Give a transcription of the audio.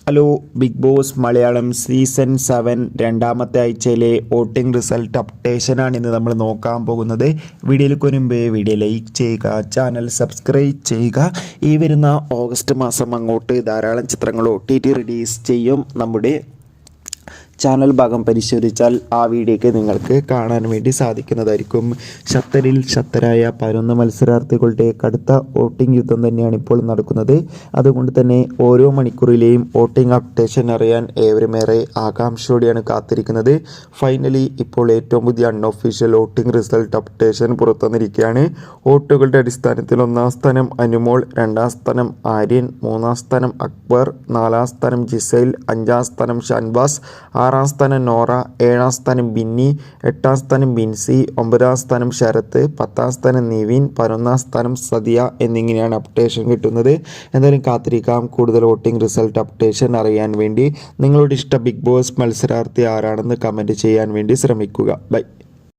Hello, Bigg Boss Malayalam season 7 രണ്ടാമത്തെ ആഴ്ചയിലെ voting result അപ്ഡേഷനാണ് ഇന്ന് നമ്മൾ നോക്കാൻ പോകുന്നത്. വീഡിയോയിലേക്ക് മുൻപേ വീഡിയോ ലൈക്ക് ചെയ്യുക, ചാനൽ സബ്സ്ക്രൈബ് ചെയ്യുക. ഈ വരുന്ന ഓഗസ്റ്റ് മാസം അങ്ങോട്ട് ധാരാളം ചിത്രങ്ങൾ OTT റിലീസ് ചെയ്യും. നമ്മുടെ ചാനൽ ഭാഗം പരിശോധിച്ചാൽ ആ വീഡിയോയ്ക്ക് നിങ്ങൾക്ക് കാണാൻ വേണ്ടി സാധിക്കുന്നതായിരിക്കും. ശക്തരിൽ ശക്തരായ 11 മത്സരാർത്ഥികളുടെ കടുത്ത വോട്ടിംഗ് യുദ്ധം തന്നെയാണ് ഇപ്പോൾ നടക്കുന്നത്. അതുകൊണ്ട് തന്നെ ഓരോ മണിക്കൂറിലെയും വോട്ടിംഗ് അപ്ഡേഷൻ അറിയാൻ ഏവരുമേറെ ആകാംക്ഷയോടെയാണ് കാത്തിരിക്കുന്നത്. ഫൈനലി ഇപ്പോൾ ഏറ്റവും പുതിയ അൺഒഫീഷ്യൽ വോട്ടിംഗ് റിസൾട്ട് അപ്ഡേഷൻ പുറത്തുവന്നിരിക്കുകയാണ്. വോട്ടുകളുടെ അടിസ്ഥാനത്തിൽ 1-ാം സ്ഥാനം അനുമോൾ, 2-ാം സ്ഥാനം ആര്യൻ, 3-ാം സ്ഥാനം അക്ബർ, 4-ാം സ്ഥാനം ജിസൈൽ, 5-ാം സ്ഥാനം ഷാൻവാസ്, 6-ാം സ്ഥാനം നോറ, 7-ാം സ്ഥാനം ബിന്നി, 8-ാം സ്ഥാനം ബിൻസി, 9-ാം സ്ഥാനം ശരത്ത്, 10-ാം സ്ഥാനം നിവിൻ, 11-ാം സ്ഥാനം സദിയ എന്നിങ്ങനെയാണ് അപ്ഡേഷൻ കിട്ടുന്നത്. എന്തായാലും കാത്തിരിക്കാം കൂടുതൽ വോട്ടിംഗ് റിസൾട്ട് അപ്ഡേഷൻ അറിയാൻ വേണ്ടി. നിങ്ങളുടെ ഇഷ്ട ബിഗ് ബോസ് മത്സരാർത്ഥി ആരാണെന്ന് കമൻറ്റ് ചെയ്യാൻ വേണ്ടി ശ്രമിക്കുക. ബൈ.